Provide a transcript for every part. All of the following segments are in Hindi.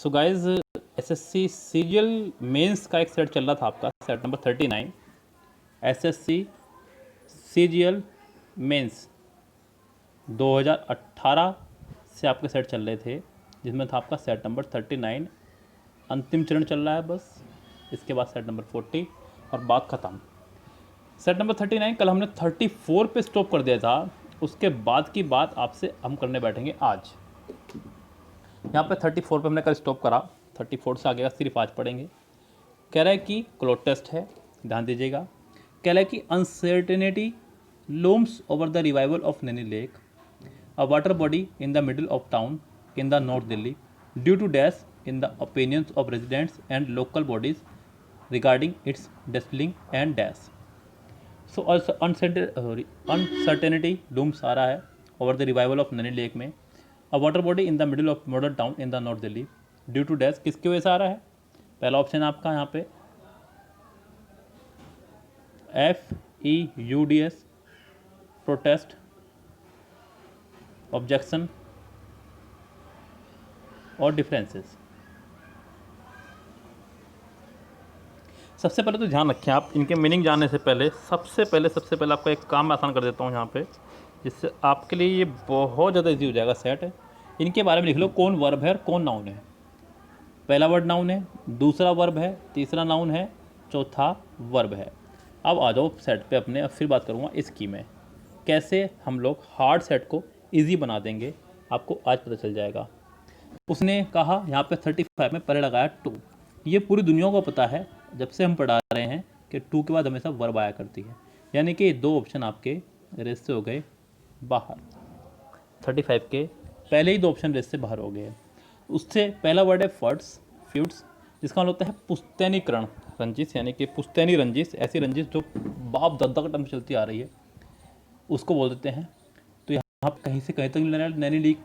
सो गाइज एसएससी सीरियल मेंस का एक सेट चल रहा था आपका, set number 39। SSC serial mains 2018 से आपके सेट चल रहे थे, जिसमें था आपका सेट नंबर 39। अंतिम चरण चल रहा है बस, इसके बाद सेट नंबर 40 और बात ख़त्म। सेट नंबर 39 कल हमने 34 पे स्टॉप कर दिया था, उसके बाद की बात आपसे हम करने बैठेंगे आज। यहाँ पे 34 पे हमने कल स्टॉप करा, 34 से आगे का सिर्फ आज पढ़ेंगे। कह रहा है कि क्लोड टेस्ट है, ध्यान दीजिएगा। कह रहा है कि uncertainty looms over the revival of Naini lake, a water body in the middle of town in the north Delhi due to dash in the opinions of residents and local bodies regarding its distilling and dash. So uncertainty looms आ रहा है over the revival of Naini lake में, a water body in the middle of model town in the north Delhi due to dash. किसकी वजह से आ रहा है? पहला ऑप्शन आपका यहाँ पे FEUDS, प्रोटेस्ट, ऑब्जेक्शन और डिफरेंसेस। सबसे पहले तो ध्यान रखें आप, इनके मीनिंग जानने से पहले सबसे पहले आपका एक काम मैं आसान कर देता हूँ यहाँ पे, जिससे आपके लिए ये बहुत ज़्यादा इजी हो जाएगा सेट। इनके बारे में लिख लो, कौन वर्ब है और कौन नाउन है। पहला वर्ड नाउन है, दूसरा वर्ब है, तीसरा नाउन है, चौथा वर्ब है। अब आ जाओ सेट पे अपने। अब फिर बात करूँगा इसकी में, कैसे हम लोग हार्ड सेट को इजी बना देंगे, आपको आज पता चल जाएगा। उसने कहा यहाँ पे 35 में पहले लगाया टू। ये पूरी दुनिया को पता है, जब से हम पढ़ा रहे हैं, कि टू के बाद हमेशा वर्ब आया करती है, यानी कि दो ऑप्शन आपके रेस से हो गए बाहर। 35 के पहले ही दो ऑप्शन रेस से बाहर हो गए। उससे पहला वर्ड है फर्ड्स, फ्यूड्स, जिसका मतलब होता है पुश्तैनीकरण रंजिश, यानी कि पुश्तैनी रंजिश, ऐसी रंजिश जो बाप दादा का टाइम चलती आ रही है, उसको बोल देते हैं। तो यहाँ कहीं से कहीं तक नैनी लेक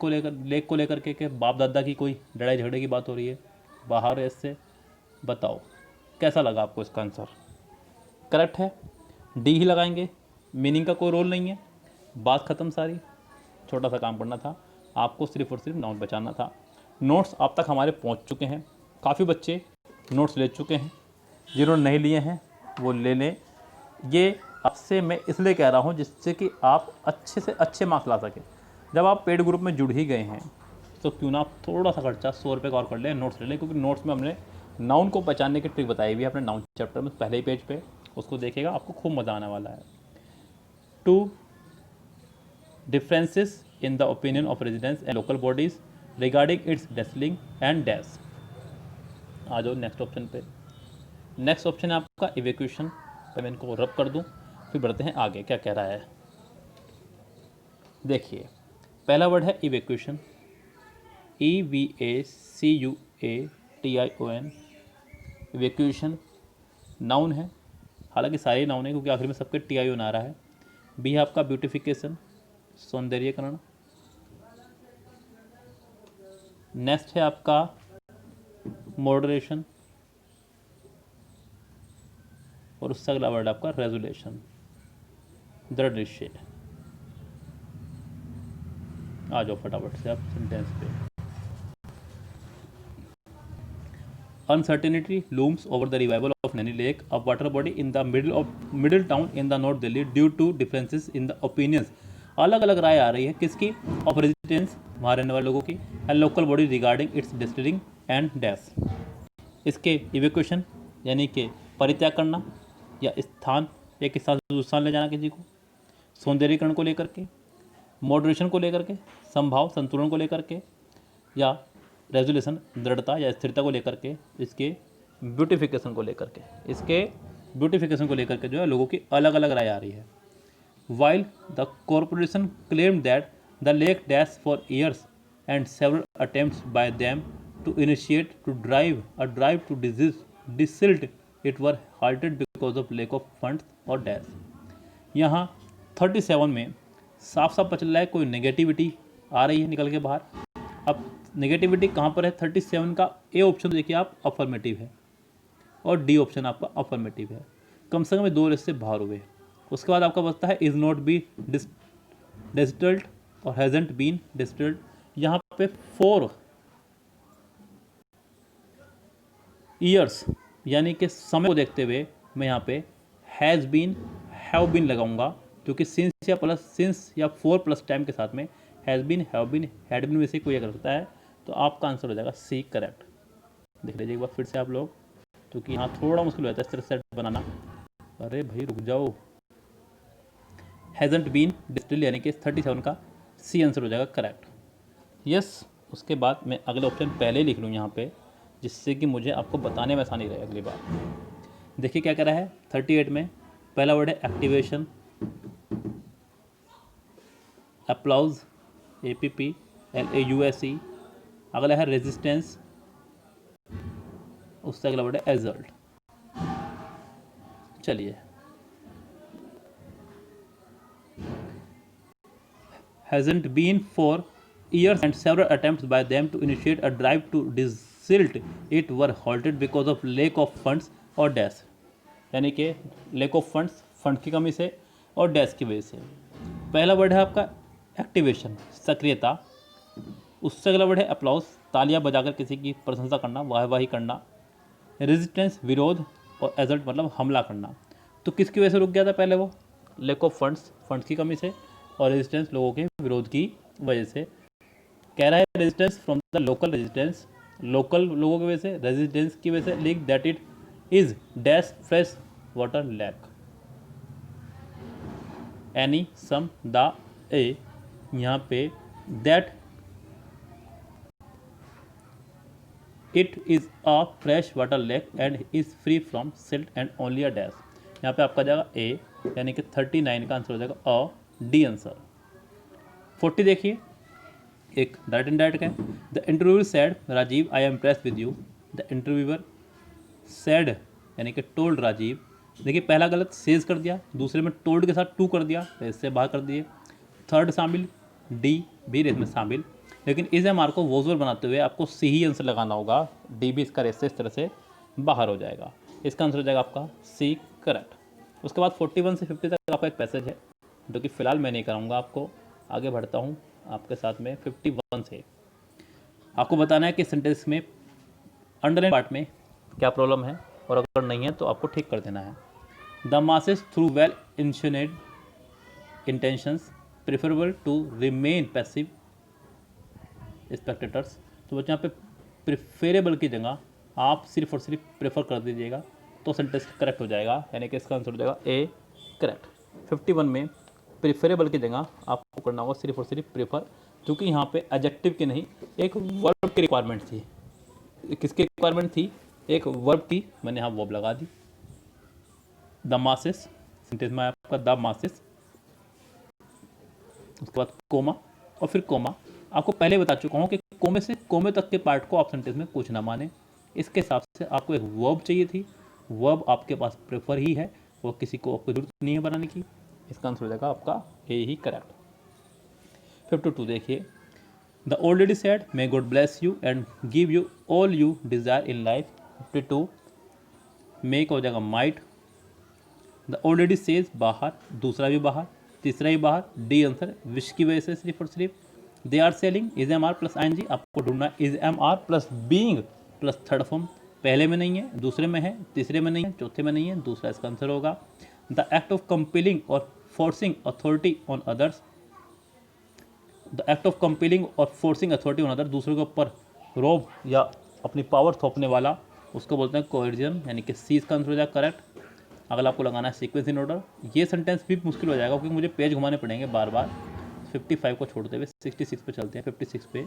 को लेकर के बाप दादा की कोई लड़ाई झगड़े की बात हो रही है बाहर इससे। बताओ कैसा लगा आपको इसका आंसर? करेक्ट है, डी ही लगाएंगे, मीनिंग का कोई रोल नहीं है, बात ख़त्म सारी। छोटा सा काम करना था आपको, सिर्फ और सिर्फ नाउन बचाना था। नोट्स आप तक हमारे पहुंच चुके हैं, काफ़ी बच्चे नोट्स ले चुके हैं, जिन्होंने नहीं लिए हैं वो ले लें। ये आपसे मैं इसलिए कह रहा हूँ जिससे कि आप अच्छे से अच्छे मार्क्स ला सकें। जब आप पेड ग्रुप में जुड़ ही गए हैं तो क्यों ना आप थोड़ा सा खर्चा 100 रुपये का और कर लें, नोट्स ले लें, क्योंकि नोट्स में हमने नाउन को पहचानने की ट्रिक बताई हुई है अपने नाउन चैप्टर में, पहले ही पेज पे, उसको देखेगा, आपको खूब मज़ा आने वाला है। 2 differences in the opinion of residents and local bodies regarding its distilling and dash. आ जाओ नेक्स्ट ऑप्शन पे। नेक्स्ट ऑप्शन है आपका इवैक्यूएशन। तो मैं इनको रब कर दूं, फिर बढ़ते हैं आगे क्या कह रहा है। देखिए पहला वर्ड है इवैक्यूएशन, EVACUATION। इवैक्यूएशन नाउन है, हालांकि सारे नाउन है क्योंकि आखिर में सबके TION आ रहा है। बी है आपका ब्यूटिफिकेशन, सौंदर्यकरण। नेक्स्ट है आपका मॉडरेशन, और उससे अगला वर्ड आपका रेजुलेशन, दृढ़ निश्चय। आ जाओ फटाफट से आप सेंटेंस पे। Uncertainty looms over the revival of Naini lake, a water body in the middle town in the north Delhi due to differences in the opinions. अलग अलग राय आ रही है किसकी? ऑफ रेजिडेंट्स, वहाँ रहने वाले लोगों की, and local body regarding its distilling and dash. इसके इवैक्यूएशन यानी कि परित्याग करना या स्थान, एक स्थान से दूसरे स्थान ले जाना किसी को, सौंदर्यीकरण को लेकर के, मॉडरेशन को लेकर के, संभाव संतुलन को लेकर के, या रेजुलेशन दृढ़ता या स्थिरता को लेकर के, इसके ब्यूटिफिकेशन को लेकर के, जो है लोगों की अलग अलग राय आ रही है। While the corporation claimed that the lake dash for years and several attempts by them to initiate to drive to desilt it were halted because of lack of funds और डैश। यहाँ 37 में साफ साफ पता चल रहा है कोई नेगेटिविटी आ रही है निकल के बाहर। अब नेगेटिविटी कहाँ पर है? 37 का ए ऑप्शन देखिए आप अफर्मेटिव है, और डी ऑप्शन आपका अफर्मेटिव है। कम से कम 2 रेस से बाहर हुए। उसके बाद आपका बचता है इज़ नॉट बी डिस्टिल्ड और हैजेंट बीन डिस्टिल्ड। यहाँ पे 4 ईयर्स यानी कि समय को देखते हुए मैं यहाँ पे हैज़ बीन, हैव बीन लगाऊंगा, क्योंकि सिंस या फोर प्लस टाइम के साथ में has been, have been, had been में से कोई अगर होता है तो आपका आंसर हो जाएगा सी करेक्ट। देख लीजिए एक बार फिर से आप लोग, क्योंकि यहाँ थोड़ा मुश्किल हो जाता है इस तरह सेट बनाना। अरे भाई रुक जाओ, हैजंट बीन डिस्टिल यानी कि 37 का सी आंसर हो जाएगा करेक्ट। यस, उसके बाद मैं अगले ऑप्शन पहले लिख लूँ यहाँ पे, जिससे कि मुझे आपको बताने में आसानी रहे अगली बार। देखिए क्या कह रहा है 38 में, पहला वर्ड है एक्टिवेशन, अप्लाउज, APPLAUSE, अगला है रेजिस्टेंस, उससे अगला वर्ड है एजल्ट। चलिए, hasn't been for years and several attempts by them to initiate a drive to desilt it were halted because of lack of funds और डैश, यानी कि lack of funds, फंड की कमी से और डैश की वजह से। पहला वर्ड है आपका एक्टिवेशन, सक्रियता, उससे अगला वर्ड है अप्लाउस, तालियां बजाकर किसी की प्रशंसा करना, वाहवाही करना, रेजिस्टेंस, विरोध, और एजल्ट मतलब हमला करना। तो किसकी वजह से रुक गया था पहले वो? लैक ऑफ फंड्स, फंड्स की कमी से, और रेजिस्टेंस लोगों के विरोध की वजह से। कह रहा है resistance from the local resistance, local लोगों की वजह से, रेजिस्टेंस की वजह से, lake that it is dash fresh water lake, any some the a, यहाँ पे that it is a fresh water lake and is free from silt and only a dash. यहाँ पे आपका जाएगा ए, यानी कि 39 का आंसर हो जाएगा अ, डी आंसर। 40 देखिए, एक राइट एंड डायरेक्ट है। The interviewer said Rajiv I am impressed with you, the interviewer said यानी कि टोल्ड राजीव। देखिए पहला गलत सेज कर दिया, दूसरे में टोल्ड के साथ टू कर दिया, तो इससे बाहर कर दिए। थर्ड शामिल, डी भी रेस में शामिल, लेकिन इस एम को वोजल बनाते हुए आपको सी ही आंसर लगाना होगा, डी भी इसका रेस से इस तरह से बाहर हो जाएगा। इसका आंसर हो जाएगा आपका सी करेक्ट। उसके बाद 41 से 50 तक आपका एक पैसेज है, जो कि फ़िलहाल मैं नहीं कराऊंगा आपको, आगे बढ़ता हूँ आपके साथ में 51 से। आपको बताना है कि सेंटेंस में अंडरलाइन पार्ट में क्या प्रॉब्लम है, और अगर नहीं है तो आपको ठीक कर देना है। The masses through well intentioned intentions preferable to remain passive spectators. तो बच्चों यहाँ पे प्रेफरेबल की जगह आप सिर्फ और सिर्फ प्रेफर कर दीजिएगा, तो सेंटेंस करेक्ट हो जाएगा, यानी कि इसका आंसर हो जाएगा ए करेक्ट। 51 में प्रेफरेबल की जगह आपको करना होगा सिर्फ और सिर्फ प्रेफर, क्योंकि यहाँ पे एडजेक्टिव की नहीं एक वर्ब की रिक्वायरमेंट थी। किसकी रिक्वायरमेंट थी? एक वर्ब की, मैंने यहाँ वर्ब लगा दी। द मासेस, सेंटेंस में आपका द मासेस, उसके बाद कोमा और फिर कोमा। आपको पहले बता चुका हूँ कि कोमे से कोमे तक के पार्ट को आप सेंटेंस में कुछ ना माने, इसके हिसाब से आपको एक वर्ब चाहिए थी, वर्ब आपके पास प्रेफर ही है, वो किसी को आपको जरूरत नहीं है बनाने की। इसका आंसर हो जाएगा आपका ए ही करेक्ट। 52 देखिए, the old lady said may God bless you and give you all you desire in life. 52 मे का हो जाएगा might, the old lady says बाहर, दूसरा भी बाहर, तीसरा भी बाहर, डी आंसर विश की वजह से सिर्फ और सिर्फ। They are selling, is am are plus I N G, आपको ढूंढना is am are plus being plus third form, पहले में नहीं है, दूसरे में है, तीसरे में नहीं है, चौथे में नहीं है, दूसरा इसका आंसर होगा। द एक्ट ऑफ कंपेलिंग और forcing authority on others, the act of compelling और फोर्सिंग अथॉरिटी ऑन अदर, दूसरों के ऊपर रोब या अपनी पावर थोपने वाला, उसको बोलते हैं कोएर्जन, यानी कि सी इसका आंसर हो जाएगा करेक्ट। अगला आपको लगाना है सीक्वेंस इन ऑर्डर। ये सेंटेंस भी मुश्किल हो जाएगा क्योंकि मुझे पेज घुमाने पड़ेंगे बार बार। 55 को छोड़ते हुए 66 पे चलते हैं। 56 पे,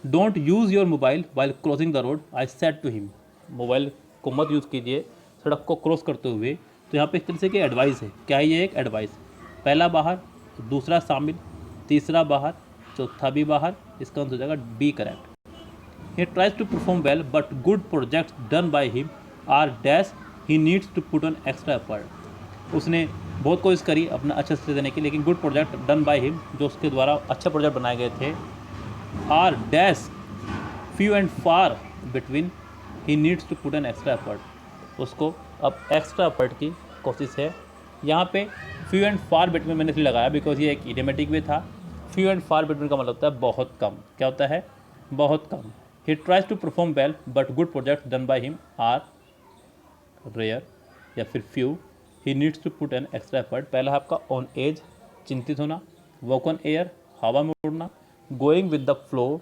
don't use your mobile while crossing the road, I said to him. Mobile को मत यूज़ कीजिए सड़क को क्रॉस करते हुए। तो यहाँ पे एक तरह से की एडवाइस है। क्या है ये? एक एडवाइस। पहला बाहर, दूसरा शामिल, तीसरा बाहर, चौथा भी बाहर, इसका आंसर हो जाएगा D correct. He tries to perform well but good projects done by him are dash, he needs to put on extra effort. उसने बहुत कोशिश करी अपना अच्छे से देने की, लेकिन good project done by him, जो उसके द्वारा अच्छे प्रोजेक्ट बनाए गए थे, are dash few and far between, he needs to put an extra effort. उसको अब एक्स्ट्रा एफर्ट की कोशिश है। यहाँ पे फ्यू एंड फार बिटवीन मैंने इसलिए लगाया बिकॉज ये एक इडियोमेटिक वे था। फ्यू एंड फार बिटवीन का मतलब होता है बहुत कम। क्या होता है? बहुत कम। He tries to perform well but good project done by him are rare, या फिर few. He needs to put an extra effort. पहला है आपका ऑन एज, चिंतित होना। वॉक ऑन एयर, हवा में उड़ना। गोइंग विद द फ्लो,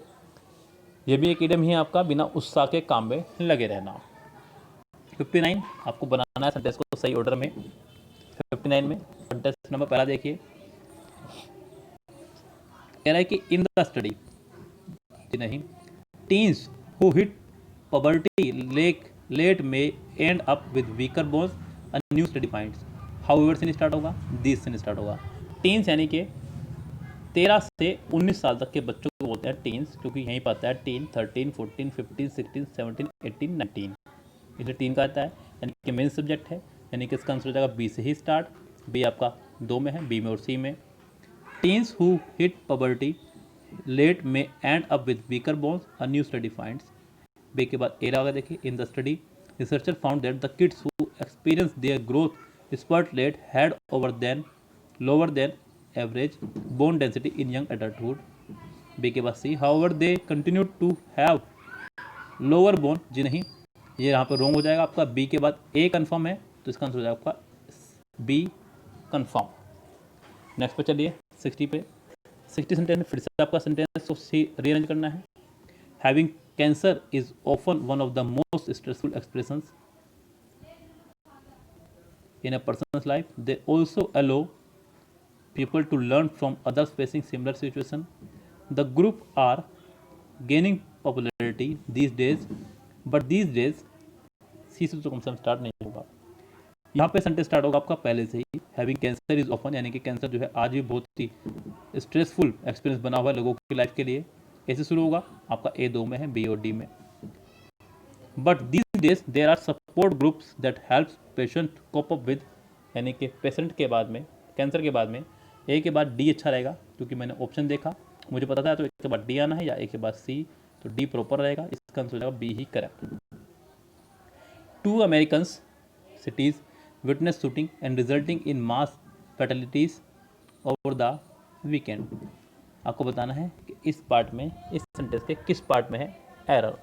ये भी एक इडियम ही है आपका, बिना उत्साह के काम में लगे रहना। 59 आपको बनाना है सेंटेंस को सही ऑर्डर में। 59 में सेंटेंस नंबर पहला देखिए, कह रहा है कि इन द स्टडी, नहीं, teens who hit poverty late में end up with weaker bones, a new study finds. However से नहीं स्टार्ट होगा, दिस से नहीं स्टार्ट होगा। टीन्स यानी कि 13 से 19 साल तक के बच्चों को बोलते हैं टीन्स, क्योंकि यहीं पर आता है टीन, 13, 14, 15, 16, 17, 18, 19, इसलिए टीन का आता है, यानी कि मेन सब्जेक्ट है, यानी कि इसका आंसर हो जाएगा बी से ही स्टार्ट। बी आपका दो में है, बी में और सी में। Teens who hit poverty late में end up with weaker bones, a new study finds. B के बाद ए लगा देखिए, in the study researcher found that the kids who experience their growth spurt late had lower than average bone density in young adulthood. B के बाद C, however they continue to have lower bone, जी नहीं, ये यहाँ पर रॉन्ग हो जाएगा आपका। बी के बाद ए कन्फर्म है, तो इसका आंसर हो जाएगा आपका बी कन्फर्म। नेक्स्ट पे चलिए 60 पे। 60 सेंटेंस में फिर से आपका सेंटेंस को रीअरेंज करना है। Having cancer is often one of the most stressful expressions in a person's life. They also allow people to learn from others facing similar situation. The group are gaining popularity these days, but these days सी से तो कम से कम स्टार्ट नहीं होगा। यहाँ पे सेंटेंस स्टार्ट होगा आपका पहले से ही, हैविंग कैंसर इज ऑफन, यानी कि कैंसर जो है आज भी बहुत ही स्ट्रेसफुल एक्सपीरियंस बना हुआ है लोगों की लाइफ के लिए। ऐसे शुरू होगा आपका, ए दो में है, बी और डी में। But these days there are support groups that helps patient cope up with, यानी कि पेशेंट के बाद में, कैंसर के बाद में ए के बाद डी अच्छा रहेगा, क्योंकि मैंने ऑप्शन देखा, मुझे पता था तो एक के बाद डी आना है या एक के बाद सी, तो डी प्रॉपर रहेगा, इसका आंसर हो जाएगा बी ही correct. 2 American cities witness shooting and resulting in mass fatalities over the weekend. आपको बताना है कि इस पार्ट में, इस सेंटेंस के किस पार्ट में है एरर।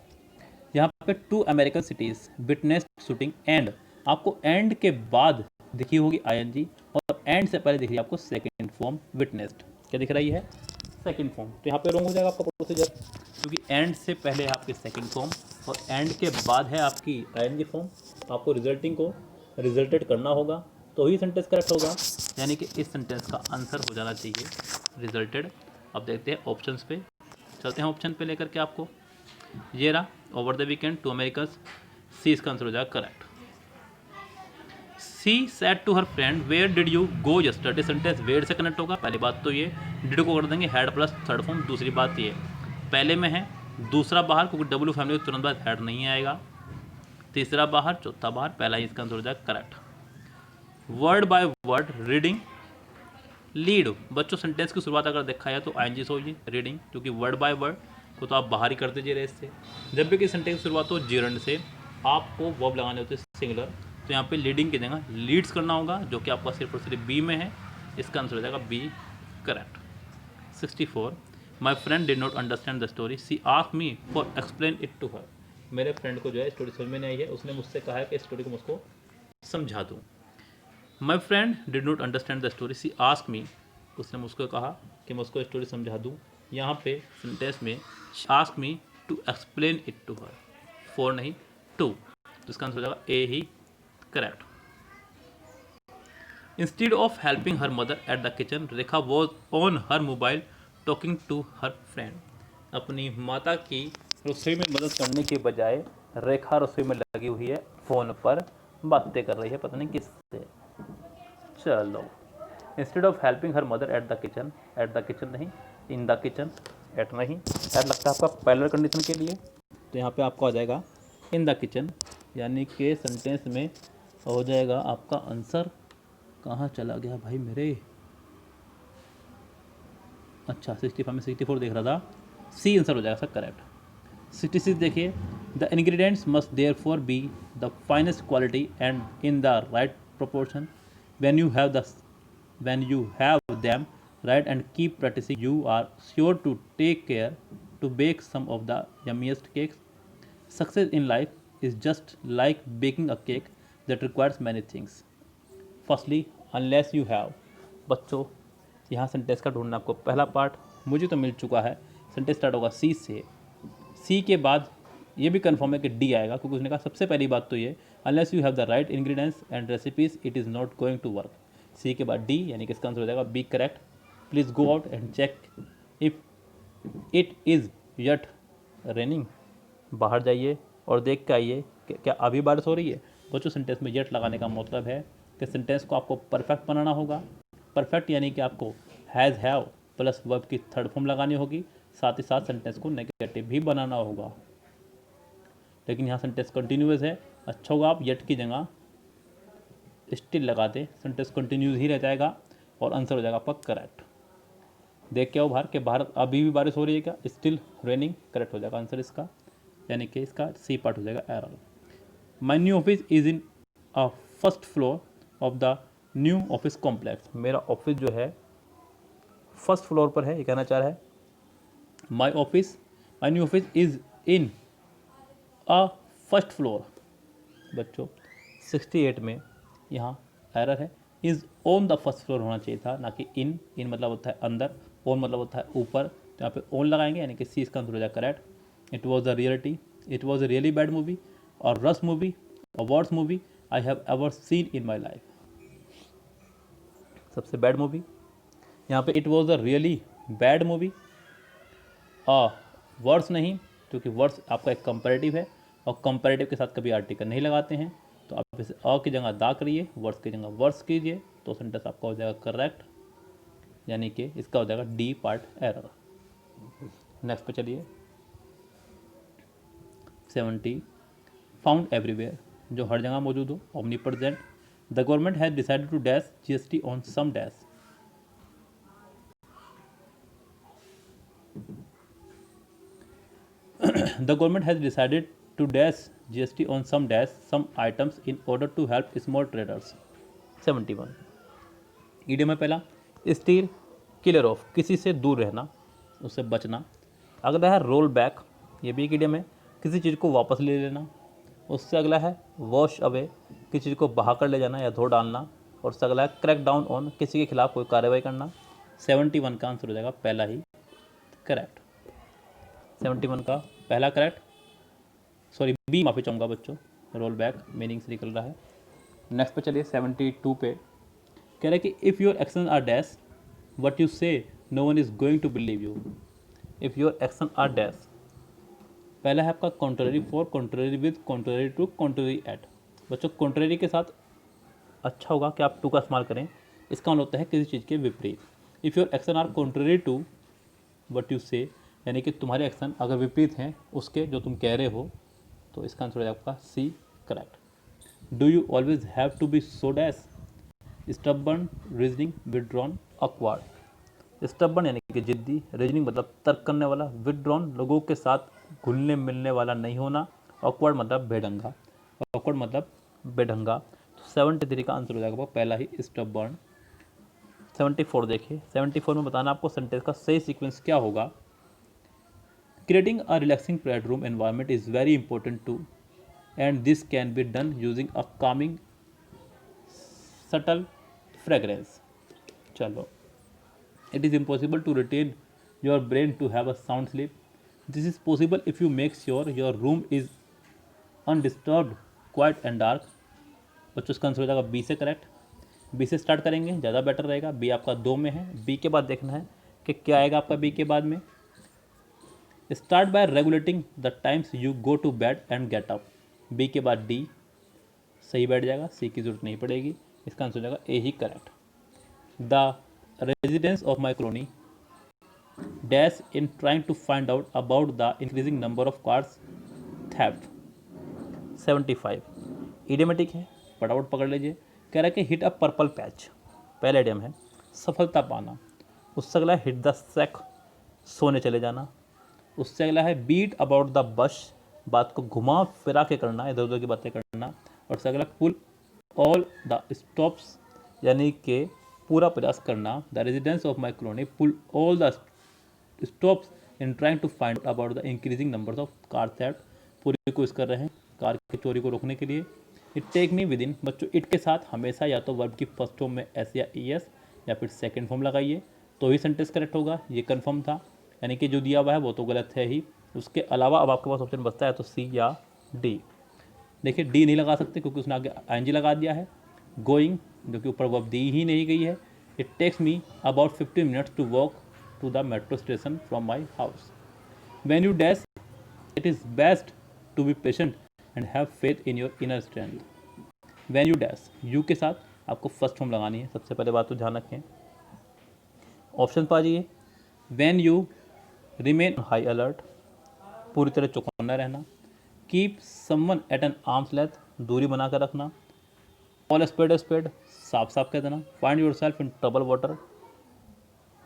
यहाँ पे 2 American cities witness shooting and, आपको एंड के बाद दिखी होगी आईएनजी, और एंड से पहले दिख रही है आपको सेकंड फॉर्म विटनेस्ड, क्या दिख रही है, सेकंड फॉर्म। तो यहाँ पे रॉन्ग हो जाएगा आपका प्रोसीजर, क्योंकि एंड से पहले है आपकी सेकंड फॉर्म और एंड के बाद है आपकी आईएनजी फॉर्म। आपको रिजल्टिंग को रिजल्टेड करना होगा, तो ही सेंटेंस करेक्ट होगा, यानी कि इस सेंटेंस का आंसर हो जाना चाहिए रिजल्टेड। अब देखते हैं ऑप्शंस पे, चलते हैं ऑप्शन पे लेकर के आपको। ये रहा over the weekend 2 Americans, C इसका आंसर हो जाएगा correct. She said to her friend where did you go yesterday, sentence where से कनेक्ट होगा। पहली बात तो ये, डिड को कर देंगे हैड प्लस थर्ड फॉर्म। दूसरी बात ये पहले में है, दूसरा बाहर, क्योंकि डब्ल्यू फैमिली के तुरंत बाद हैड नहीं आएगा। तीसरा बाहर, चौथा बाहर, पहला ही इसका आंसर हो जाएगा correct. Word by word reading lead, बच्चों सेंटेंस की शुरुआत अगर देखा है तो आईएनजी से होगी रीडिंग, क्योंकि वर्ड बाय वर्ड को तो आप बाहर ही कर दीजिए रेस से। जब भी कि सेंटेंस की शुरुआत हो जीरंड से, आपको वर्ब लगाने होते हैं सिंगुलर, तो यहाँ पे लीडिंग की जगह लीड्स करना होगा, जो कि आपका सिर्फ और सिर्फ बी में है, इसका आंसर हो जाएगा B correct. 64 my friend did not understand the story, she asked me for explain it to her. मेरे फ्रेंड को जो है स्टोरी समझ में नहीं आई है, उसने मुझसे कहा है कि स्टोरी को मुझको समझा दूँ। My friend did not understand the story, she asked me, उसने मुझको कहा कि मैं उसको स्टोरी समझा दूँ। यहाँ पे सेंटेंस में ask me to explain it to her, for नहीं टू, तो इसका आंसर हो जाएगा ए ही correct. Instead of helping her mother at the kitchen, Rekha was on her mobile talking to her friend. अपनी माता की रसोई में मदद करने के बजाय रेखा रसोई में लगी हुई है, फ़ोन पर बातें कर रही है, पता नहीं किससे। चलो, instead of helping her mother at the kitchen नहीं, इन द किचन, एट नहीं, एट लगता है आपका पैरेलल कंडीशन के लिए, तो यहाँ पे आपका हो जाएगा इन द किचन, यानी कि सेंटेंस में हो जाएगा आपका आंसर। कहाँ चला गया भाई मेरे, अच्छा 65 में 64 देख रहा था, सी आंसर हो जाएगा सर करेक्ट। 66 देखिए, the ingredients must therefore be the finest quality and in the right proportion when you have them right and keep practicing, you are sure to take care to bake some of the yummiest cakes. Success in life is just like baking a cake that requires many things. Firstly, unless you have. बच्चों, यहाँ सेंटेंस का ढूंढना आपको पहला पार्ट मुझे तो मिल चुका है। सेंटेंस स्टार्ट होगा सी से। सी के बाद ये भी कंफर्म है कि डी आएगा, क्योंकि उसने कहा सबसे पहली बात तो ये, unless you have the right ingredients and recipes it is not going to work. C के बाद डी, यानी कि इसका आंसर हो जाएगा B correct. Please go out and check if it is yet raining. बाहर जाइए और देख के आइए कि क्या अभी बारिश हो रही है। बच्चों, सेंटेंस में यट लगाने का मतलब है कि सेंटेंस को आपको परफेक्ट बनाना होगा। परफेक्ट यानी कि आपको हैज़ हैव प्लस वर्ब की थर्ड फॉर्म लगानी होगी, साथ ही साथ सेंटेंस को नेगेटिव भी बनाना होगा। लेकिन यहाँ सेंटेंस कंटिन्यूअस है, अच्छा होगा आप यट की जगह स्टिल लगा दें, सेंटेंस कंटिन्यूस ही रह जाएगा और आंसर हो जाएगा आपका करेक्ट। देख के आओ बाहर के बाहर अभी भी बारिश हो रही है क्या, स्टिल रेनिंग, करेक्ट हो जाएगा आंसर इसका, यानी कि इसका सी पार्ट हो जाएगा error. My new office is in a first floor of the new office complex. मेरा ऑफिस जो है फर्स्ट फ्लोर पर है, ये कहना चाह रहा है। My new office is in a first floor. बच्चों 68 में यहाँ एरर है, is on the first floor होना चाहिए था, ना कि इन। इन मतलब होता है अंदर, ऑन मतलब होता है ऊपर, तो यहाँ पे ऑन लगाएंगे, यानी कि सी इसका आंसर हो जाएगा correct. It was a reality, it was a really bad movie और रस मूवी और worst movie I have ever seen in my life. सबसे बैड मूवी यहाँ पे it was a really bad movie. Words नहीं, क्योंकि वर्ड्स आपका एक कंपैरेटिव है और कंपैरेटिव के साथ कभी आर्टिकल नहीं लगाते हैं, तो आप इसे अ की जगह दा करिए, वर्ड्स की जगह वर्ड्स कीजिए, तो सेंटेंस आपका हो जाएगा करेक्ट, यानी कि इसका हो जाएगा डी पार्ट एरर। नेक्स्ट पे चलिए 70 फाउंड एवरीवेयर, जो हर जगह मौजूद हो, omnipresent. The government has decided to dash GST on some dash. The government has decided to dash GST on some items in order to help small traders. 71 idiom है पहला, स्टील किलर ऑफ, किसी से दूर रहना, उससे बचना। अगला है रोल बैक, ये भी एक इडियम है, किसी चीज़ को वापस ले लेना। उससे अगला है वॉश अवे, किसी चीज़ को बहा कर ले जाना या धो डालना। और उससे अगला है क्रैक डाउन ऑन, किसी के खिलाफ कोई कार्रवाई करना। 71 का आंसर हो जाएगा पहला ही करेक्ट। 71 का पहला करेक्ट, सॉरी बी, माफ़ी चाहूँगा बच्चों, रोल बैक मीनिंग से निकल रहा है। नेक्स्ट पे चलिए 72 पे, कह रहा है कि if your action are dash what you say no one is going to believe you. If your action are dash, पहला है आपका contrary for, contrary with, contrary to, contrary at. बच्चों कॉन्ट्ररी के साथ अच्छा होगा कि आप टू का इस्तेमाल करें, इसका मतलब होता है किसी चीज़ के विपरीत। If your action are contrary to what you say, यानी कि तुम्हारे एक्शन अगर विपरीत हैं उसके जो तुम कह रहे हो, तो इसका आंसर है आपका C correct. Do you always have to be so dash, stubborn, reasoning, withdrawn, awkward. Stubborn यानी कि जिद्दी, रीजनिंग मतलब तर्क करने वाला, विदड्रॉन लोगों के साथ घुलने मिलने वाला नहीं होना, ऑकवर्ड मतलब बेढंगा, ऑकवर्ड मतलब बेढंगा। तो 73 का आंसर हो जाएगा पहला ही स्टबर्न। 74 देखिए, 74 में बताना आपको सेंटेंस का सही सीक्वेंस क्या होगा। Creating a relaxing bedroom environment is very important too, and this can be done using a calming, subtle fragrance. चलो, it is impossible to retain your brain to have a sound sleep. This is possible if you make sure your room is undisturbed, quiet and dark. बच्चों इसका आंसर हो जाएगा बी से करेक्ट। बी से स्टार्ट करेंगे, ज़्यादा बेटर रहेगा। बी आपका 2 में है, बी के बाद देखना है कि क्या आएगा आपका बी के बाद में। Start by regulating the times you go to bed and get up. B के बाद डी सही बैठ जाएगा, सी की जरूरत नहीं पड़ेगी, इसका आंसर हो जाएगा ए ही correct. The residence of my colony dash in trying to find out about the increasing number of cars theft. 75 idiomatic है, फटाफट पकड़ लीजिए। कह रहा है कि हिट अ पर्पल पैच, पहला इडियम है सफलता पाना। उससे अगला है हिट द सैक, सोने चले जाना। उससे अगला है बीट अबाउट द बश, बात को घुमा फिरा के करना, इधर उधर की बातें करना। और उससे अगला पुल ऑल द स्टॉप्स, यानी कि पूरा प्रयास करना। The residence of my colony pull all the stops in trying to find about the increasing numbers of car theft, पूरी कोशिश कर रहे हैं कार की चोरी को रोकने के लिए। It take me within, बच्चों इट के साथ हमेशा या तो वर्ब की फर्स्ट फॉर्म में एस या ई एस या फिर सेकेंड फॉर्म लगाइए तो ही सेंटेंस करेक्ट होगा। ये कन्फर्म था, यानी कि जो दिया हुआ है वो तो गलत है ही। उसके अलावा अब आपके पास ऑप्शन बचता है तो सी या डी। देखिए डी नहीं लगा सकते क्योंकि उसने आगे आई लगा दिया है। गोइंग, जो कि ऊपर वर्ब दी ही नहीं गई है। It takes me about 15 minutes to walk to the metro station from my house. When you dash, it is best to be patient and have faith in your inner strength. When you dash, you के साथ आपको फर्स्ट फॉर्म लगानी है, सबसे पहले बात तो ध्यान रखें। ऑप्शन पा जाइए। When you remain high alert, पूरी तरह चौकन्ना रहना। Keep someone at an arms length, दूरी बना कर रखना। ऑल स्पेड स्पेड, साफ साफ कह देना। Find your self in trouble water,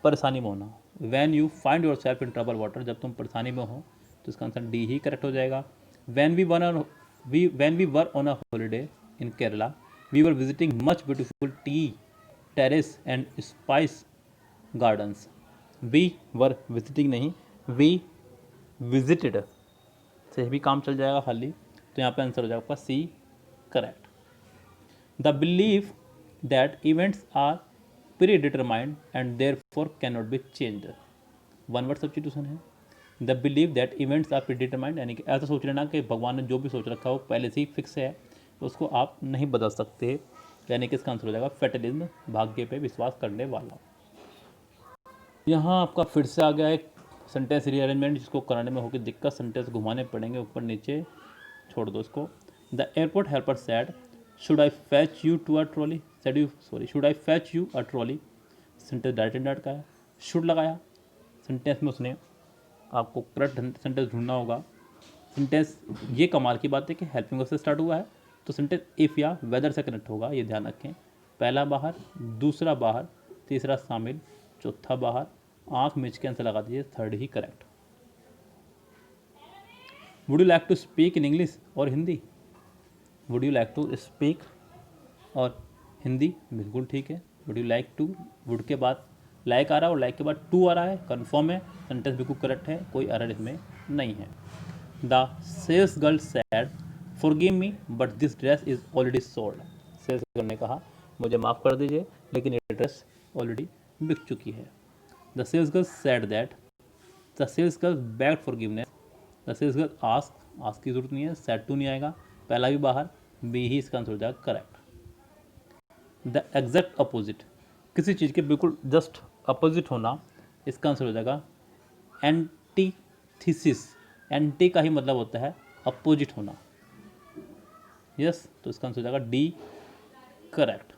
परेशानी में होना। When you find your self in trouble water, जब तुम परेशानी में हो तो इसका आंसर डी ही करेक्ट हो जाएगा। When we were on a holiday in Kerala, we were visiting much beautiful tea terrace and spice gardens. We were visiting नहीं, वी विजिटेड से भी काम चल जाएगा खाली, तो यहाँ पे आंसर हो जाएगा आपका C correct. The believe that events are pre determined and therefore can not be change, one word substitution है। The believe that events are pre determined, यानी कि ऐसा सोच लेना कि भगवान ने जो भी सोच रखा है वो पहले से ही फिक्स है, उसको आप नहीं बदल सकते, यानी कि इसका आंसर हो जाएगा फेटलिज्म, भाग्य पे विश्वास करने वाला। यहाँ आपका फिर से आ गया एक सेंटेंस रीअरेंजमेंट, जिसको कराने में होगी दिक्कत, सेंटेंस घुमाने पड़ेंगे ऊपर नीचे, छोड़ दो इसको। The airport helper said should I fetch you to a trolley, should I fetch you a trolley, sentence direct indirect का है। शुड लगाया सेंटेंस में, उसने आपको करेक्ट सेंटेंस ढूंढना होगा। सेंटेंस ये कमाल की बात है कि हेल्पिंग वर्ब से स्टार्ट हुआ है, तो सेंटेंस इफ़ या वेदर से कनेक्ट होगा, ये ध्यान रखें। पहला बाहर, दूसरा बाहर, तीसरा शामिल, चौथा बाहर, आँख मिच के आंसर लगा दीजिए, थर्ड ही correct. Would you like to speak in English और Hindi, would you like to speak और हिंदी, बिल्कुल ठीक है। Would you like to, would के बाद लाइक आ रहा है और लाइक के बाद टू आ रहा है, कन्फर्म है, सेंटेंस बिल्कुल करेक्ट है, कोई एरर इसमें नहीं है। The sales girl said forgive me but this dress is already sold, sales girl ने कहा मुझे माफ़ कर दीजिए लेकिन ये ड्रेस ऑलरेडी बिक चुकी है। The sales girl said that, the sales girl begged forgiveness, the sales girl ask की जरूरत नहीं है, सैड टू नहीं आएगा, पहला भी बाहर, बी ही इसका आंसर हो जाएगा करेक्ट। द एग्जैक्ट अपोजिट, किसी चीज़ के बिल्कुल जस्ट अपोजिट होना, इसका आंसर हो जाएगा एंटीथीसिस, एंटी का ही मतलब होता है अपोजिट होना, यस, तो इसका आंसर हो जाएगा डी करेक्ट।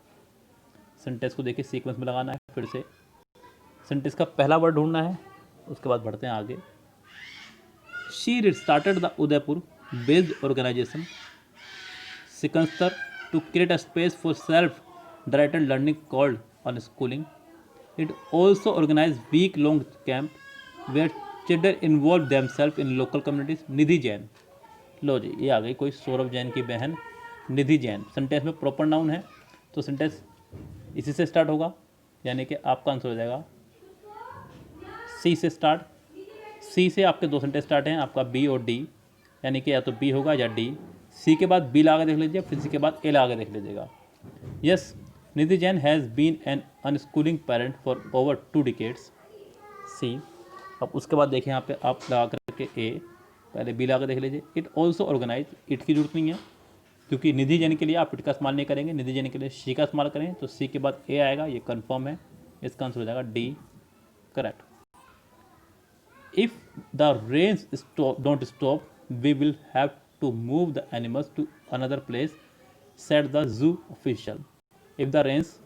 सेंटेंस को देखिए सीक्वेंस में लगाना है, फिर से सेंटेंस का पहला वर्ड ढूंढना है, उसके बाद बढ़ते हैं आगे। She started the Udaipur based organisation Shikshantar to create a space for self directed learning called unschooling. It also organized week-long camp where children involved themselves in local communities. निधि जैन, लो जी ये आ गई कोई सौरभ जैन की बहन निधि जैन। सेंटेंस में प्रॉपर नाउन है तो सेंटेंस इसी से स्टार्ट होगा, यानी कि आपका आंसर हो जाएगा सी से स्टार्ट। सी से आपके दो सेंटेंस स्टार्ट हैं, आपका बी और डी, यानी कि या तो बी होगा या डी। सी के बाद बी लगा देख लीजिए, फिर सी के बाद ए लगा देख लीजिएगा। Yes, Nidhi Jain has been an unschooling parent for over 2 decades, C. अब उसके बाद देखिए यहाँ पे आप लगा करके ए, पहले बी लगा देख लीजिए। इट ऑल्सो ऑर्गेनाइज, इट की जरूरत नहीं है क्योंकि निधि जैन के लिए आप इट का इस्तेमाल नहीं करेंगे, निधि जैन के लिए सी का इस्तेमाल करें, तो सी के बाद ए आएगा, ये कन्फर्म है, इसका आंसर हो जाएगा D correct. If the rains don't stop we will have to move the animals to another place, said the zoo official. If the rains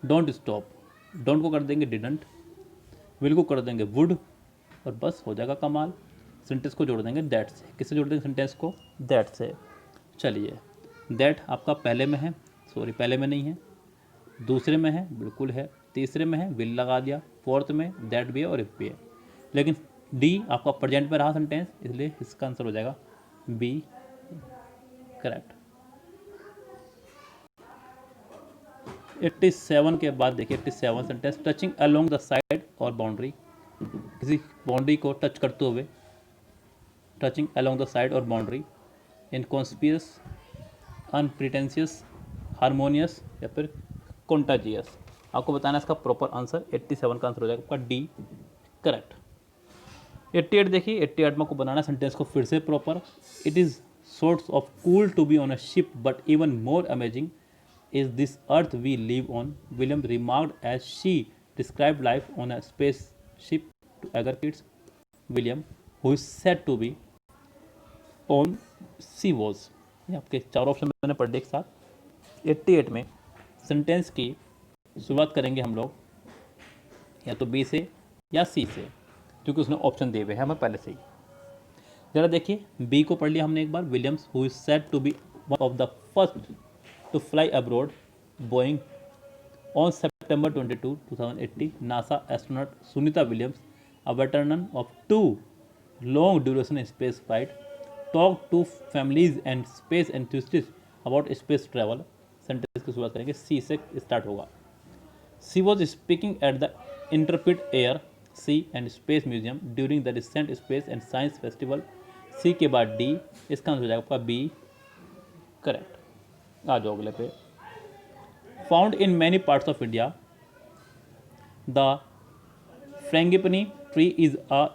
don't stop, don't को कर देंगे डिडंट, विल को कर देंगे वुड, और बस हो जाएगा कमाल। सेंटेंस को जोड़ देंगे दैट से, किससे जोड़ देंगे सेंटेंस को, दैट से। चलिए दैट आपका पहले में है, सॉरी पहले में नहीं है, दूसरे में है, बिल्कुल है, तीसरे में है, विल लगा दिया, फोर्थ में दैट भी है और इफ भी है, लेकिन डी आपका प्रेजेंट में रहा सेंटेंस, इसलिए इसका आंसर हो जाएगा बी करेक्ट। 87 के बाद देखिए 87 sentence, touching along the side और बाउंड्री, किसी बाउंड्री को टच करते हुए, टचिंग अलोंग द साइड और बाउंड्री, इनकॉन्स्पियस, अनप्रिटेंशियस, हारमोनियस या फिर कॉन्टाजियस। आपको बताना है इसका प्रॉपर आंसर। 87 का आंसर हो जाएगा आपका डी, करेक्ट। 88 देखिए, 88 में आपको बनाना सेंटेंस को फिर से proper. It is source of cool to be on a ship but even more amazing is this earth we live on, William remarked as she describe life on a space ship to eager kids, William who is said to be on sea was. ये आपके चार ऑप्शन मैंने पढ़ दिए एक साथ। 88 में सेंटेंस की शुरुआत करेंगे हम लोग या तो बी से या सी से, क्योंकि उसने ऑप्शन दिए हुए हैं हमें पहले से ही। जरा देखिए, बी को पढ़ लिया हमने एक बार, Williams who is said to be one of the first to fly abroad, Boeing on September 22, 2080, NASA astronaut Sunita Williams, a veteran of 2 long duration space flight, talk to families and space enthusiasts about space travel. Sentence की शुरुआत करेंगे, सी से स्टार्ट होगा। She was speaking at the interpret air sea and space museum during the recent space and science festival. सी के बाद डी, इसका आंसर हो जाएगा आपका बी, करेक्ट। आ जाओ अगले पे। Found in many parts of India, the frangipani tree is a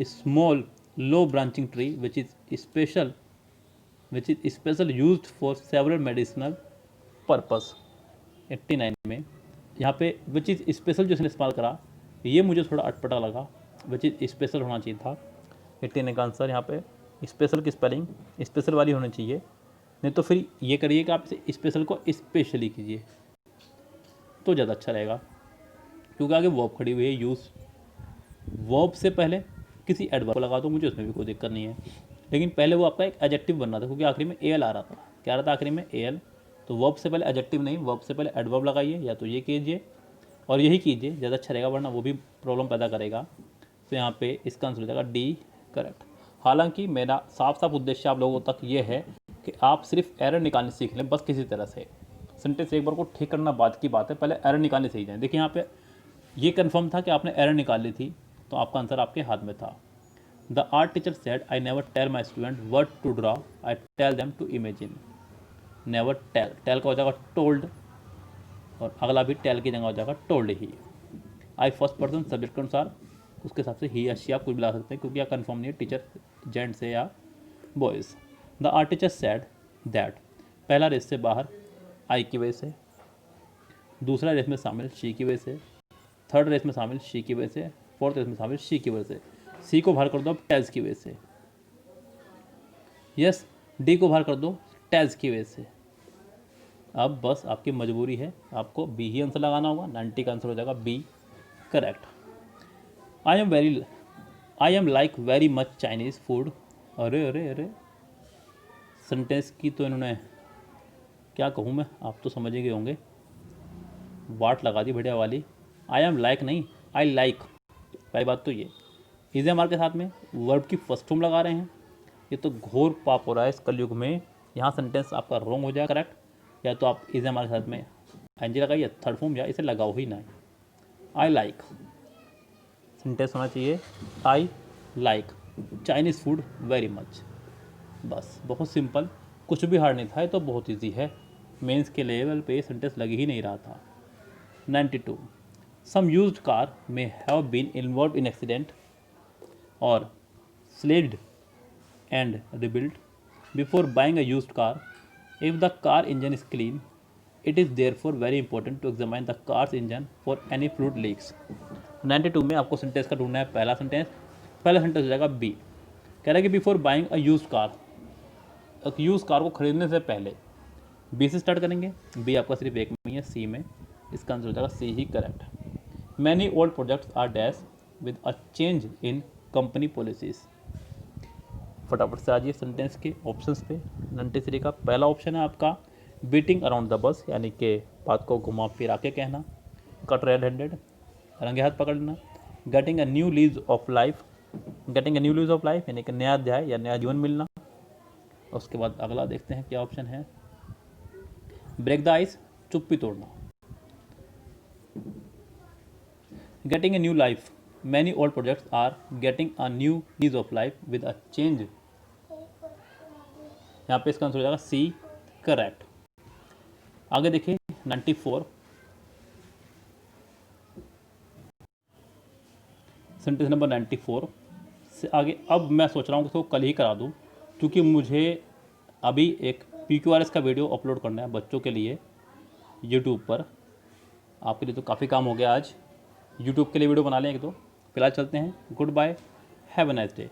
small low branching tree which is special used for several medicinal purpose. 89 में यहाँ पे विच इज़ स्पेशल जो इसने इस्तेमाल करा, ये मुझे थोड़ा अटपटा लगा, विच इज़ स्पेशल होना चाहिए था। 89 का आंसर यहाँ पे स्पेशल की स्पेलिंग स्पेशल वाली होनी चाहिए, नहीं तो फिर ये करिए कि आप इसे स्पेशल को स्पेशली कीजिए तो ज़्यादा अच्छा रहेगा, क्योंकि आगे वर्ब खड़ी हुई है यूज़। वर्ब से पहले किसी एडवर्ब को लगा दो, मुझे उसमें भी कोई दिक्कत नहीं है, लेकिन पहले वो आपका एक एडजेक्टिव बनना था, क्योंकि आखिरी में एल आ रहा था। क्या आ रहा था आखिरी में? एल। तो वर्ब से पहले एडजेक्टिव नहीं, वर्ब से पहले एडवर्ब लगाइए, या तो ये कीजिए और यही कीजिए, ज़्यादा अच्छा रहेगा, वरना वो भी प्रॉब्लम पैदा करेगा। तो यहाँ पे इसका आंसर हो जाएगा डी, करेक्ट। हालांकि मेरा साफ साफ उद्देश्य आप लोगों तक ये है कि आप सिर्फ एरर निकालनी सीख लें, बस किसी तरह से। सेंटेंस एक बार को ठीक करना बाद की बात है, पहले एरर निकालने सीख जाएँ। देखिए यहाँ पे ये कन्फर्म था कि आपने एरर निकाल ली थी, तो आपका आंसर आपके हाथ में था। The art teacher said I never tell my student what to draw, I tell them to imagine. Never tell, tell का हो जाएगा टोल्ड, और अगला भी टेल की जगह हो जाएगा told he. I first person subject के अनुसार उसके हिसाब से ही या शी आप कुछ मिला सकते हैं, क्योंकि यह कन्फर्म नहीं है टीचर जेंट्स है या boys. The art teacher said that, पहला रेस से बाहर आई की वजह से, दूसरा रेस में शामिल शी की वजह से, थर्ड रेस में शामिल शी की वजह से, फोर्थ रेस में शामिल शी की वजह से। सी को बाहर कर दो अब टेल्स की वजह से, यस। डी को बाहर कर दो टेल्स की वजह से। अब बस आपकी मजबूरी है, आपको बी ही आंसर लगाना होगा। 90 का आंसर हो जाएगा B, correct. I am like very much Chinese food. अरे अरे अरे, सेंटेंस की तो इन्होंने क्या कहूँ मैं, आप तो समझ ही गए होंगे, वाट लगा दी बढ़िया वाली। आई एम लाइक नहीं, आई लाइक। पहली बात तो ये इज हमारे के साथ में वर्ब की फर्स्ट फॉर्म लगा रहे हैं, ये तो घोर पाप हो रहा है इस कलयुग में। यहाँ सेंटेंस आपका रॉन्ग हो जाएगा, करेक्ट। या तो आप इज हमारे साथ में एनजी लगाइए थर्ड फॉर्म, या इसे लगाओ ही ना। आई लाइक सेंटेंस होना चाहिए, I like Chinese food very much. बस बहुत सिंपल, कुछ भी हार्ड नहीं था, ये तो बहुत ईजी है। मेंस के लेवल पे सेंटेंस लग ही नहीं रहा था। 92 some used car may have been involve in accident और slaved and rebuilt before buying a used car. If the car engine is clean, it is therefore very important to examine the car's engine for any fluid leaks. 92 में आपको सेंटेंस का ढूंढना है। पहला सेंटेंस हो जाएगा बी। कह रहा है कि before buying a used car, एक यूज कार को खरीदने से पहले, बी से स्टार्ट करेंगे। बी आपका सिर्फ एक में ही है, सी में, इसका आंसर हो जाएगा सी ही, correct. Many old projects are dash with a change in company policies. फटाफट से आ जाइए सेंटेंस के ऑप्शंस पे। 93 का पहला ऑप्शन है आपका बीटिंग अराउंड द बस, यानी कि बात को घुमा फिरा के कहना। कट रेड हैंडेड, रंगे हाथ पकड़ना। Getting a new lease of life, getting a new lease of life यानी कि नया अध्याय या नया जीवन मिलना। उसके बाद अगला देखते हैं क्या ऑप्शन है। ब्रेक द आइस, चुप्पी तोड़ना। Getting a new life, many old projects are getting a new lease of life with a change. यहाँ पे इसका आंसर हो जाएगा सी, करेक्ट। आगे देखिए 94, सेंटेंस नंबर 94 से आगे। अब मैं सोच रहा हूँ कि इसको कल ही करा दूँ, क्योंकि मुझे अभी एक PQRS का वीडियो अपलोड करना है बच्चों के लिए यूट्यूब पर। आपके लिए तो काफ़ी काम हो गया आज, यूट्यूब के लिए वीडियो बना लें एक दो। फिलहाल चलते हैं, goodbye, have a nice day.